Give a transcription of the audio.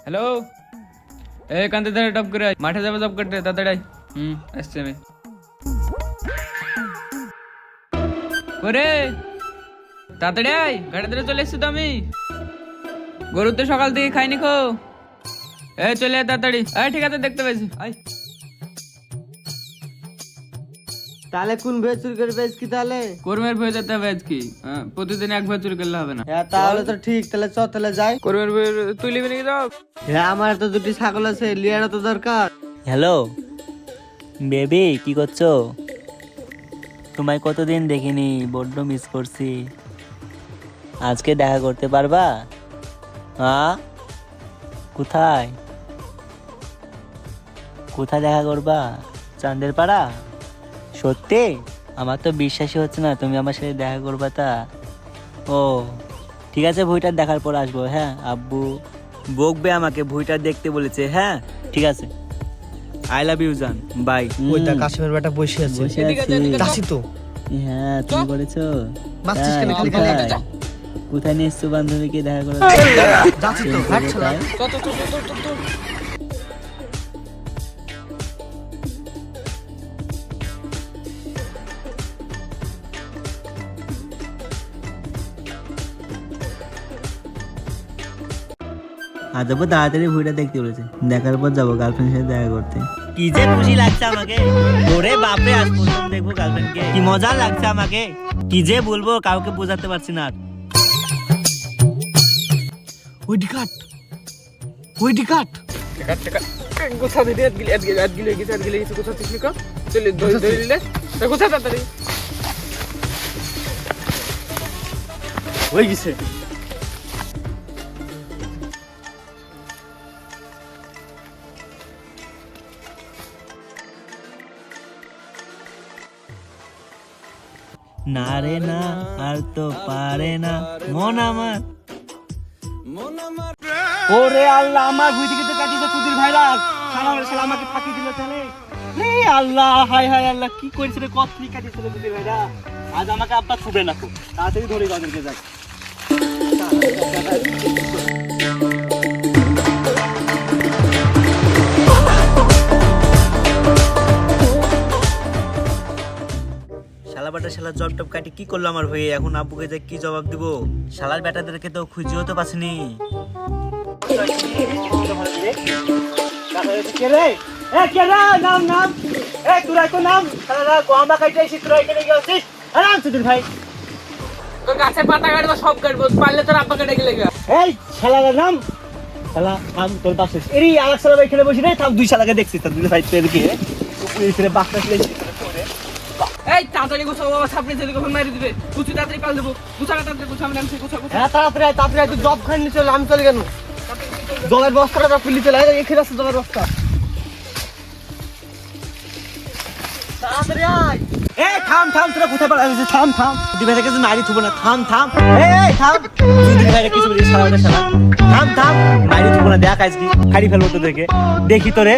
Hello, এই কান্তে ধরে টপ করে আয়, মাঠে যাবে জব করতে, তাড়াতাড়ি আয়। আসছি আমি। করে তাড়াতাড়ি আয়, গাড়ি ধরে চলে এসছি তো আমি। গরু তো সকাল থেকে খাইনি খো। এই চলে আয় তাড়াতাড়ি। এই ঠিক আছে, দেখতে পেয়েছি, আয়। তাহলে কোন ভেজ চুরি করে বেশ কি তাহলে? কর্মের ভয়ে যেতে হবে আজকে। প্রতিদিন এক ভয়ে চুরি করলে হবে না। হ্যাঁ তাহলে তো ঠিক, তাহলে চ তাহলে যাই। কর্মের ভয়ে তুই লিবি নাকি যাও? হ্যাঁ আমার তো দুটি ছাগল আছে, লিয়ানো তো দরকার। হ্যালো বেবি, কি করছো? তোমায় কতদিন দেখিনি, বড্ড মিস করছি। আজকে দেখা করতে পারবা? হ্যাঁ, কোথায় কোথায় দেখা করবা? চাঁদের পাড়া? সত্যি? আমার তো বিশ্বাসই হচ্ছে না তুমি আমার সাথে দেখা করবা। তা ও ঠিক আছে, ভুঁইটার দেখার পর আসবো। হ্যাঁ, আব্বু বকবে আমাকে, ভুঁইটার দেখতে বলেছে। হ্যাঁ ঠিক আছে, আই লাভ ইউ জান, বাই। ওইটা কাশ্মীর বেটা বসে আছে। যাচ্ছি তো। হ্যাঁ তুমি করেছো? মারছিস কেন তাই, খালি খালি? কোথায়? কোথায় নিয়ে এসছো বান্ধবীকে দেখা করে? যাচ্ছি তো, হাট শালা। আজ যাবো তাড়াতাড়ি, ভুঁইটা দেখতে বলেছে। দেখার পর যাবো গার্লফ্রেন্ডের সাথে দেখা করতে। কি যে খুশি লাগছে আমাকে, ওরে বাপরে, আজ প্রথম দেখবো গার্লফ্রেন্ডকে। কি মজা লাগছে আমাকে, কি যে বলবো কাউকে বোঝাতে পারছি না আর। ওইটি কাট, ওইটি কাট। কোথা দিদি আজগিলে গেছে কোথা থেকে কো চলে ধরিলে তো কোথা তাড়াতাড়ি ওই গেছে। না রে না, আর তো পারে না মন আমার। ওরে আল্লাহ, আমার ভুঁই থেকে তো কাটিছে কুদির ভাইরা। শালা আমাকে ফাঁকি দিল তাহলে। হে আল্লাহ, হায় হায় আল্লাহ, কি করেছে রে? কত কি কাটিছে রে কুদির ভাইরা। আজ আমাকে আব্বা ছুবে না তো, তাড়াতাড়ি ধরে ওদেরকে যাই। শালা বেটা, শালা জব টপ কাটি কি করলো আমার হয়ে? এখন আব্বুকে যে কি জবাব দিব? শালার বেটাদেরকে তো খুঁজেও তো পাসনি। কে রে? এ কে রে? নাম নাম। এ তুই তো নাম। শালা গোয়ামা কাটাইছিস, তুই এখানে গেছিস। আরাম সুদির ভাই। তোর গাছে পাতা কাটবো, সব কাটবো, পারলে তোর আব্বা কেটে গেলে গা। এই শালার নাম। শালা নাম তোর পাশে। এরি আরেক শালা এখানে বসে রে, থাম। দুই শালাকে দেখছিস তো, দুই ভাই তোর কি? তুই এখানে বাসটা ফেলেছিস তোরে। এই তাড়াতাড়ি গোছাও বাবা, সামনে থেকে কখন মারি দিবে। কুচি তাড়াতাড়ি পাল দেবো, গুছাটা তাড়াতাড়ি গুছা, আমি নামছি, গুছা গুছা। হ্যাঁ তাড়াতাড়ি আয়, তাড়াতাড়ি আয়। তুই জব খাইনি চলে, আমি চলে গেল। জলের বস্তাটা খুলি চলে, এখানে আছে জলের বস্তা। তাড়াতাড়ি আয়। এই থাম থাম, তোরা কোথায় পালাছিস? থাম থাম, দুই ভাইকে যে মারি থুবো না, থাম থাম। এই থাম, দুই ভাইকে কিছু বলিস শালা বেটা, শালা থাম থাম, মারি থুবো না। দেখ আজকে হারি ফেলবো তোদেরকে, দেখি তোরে।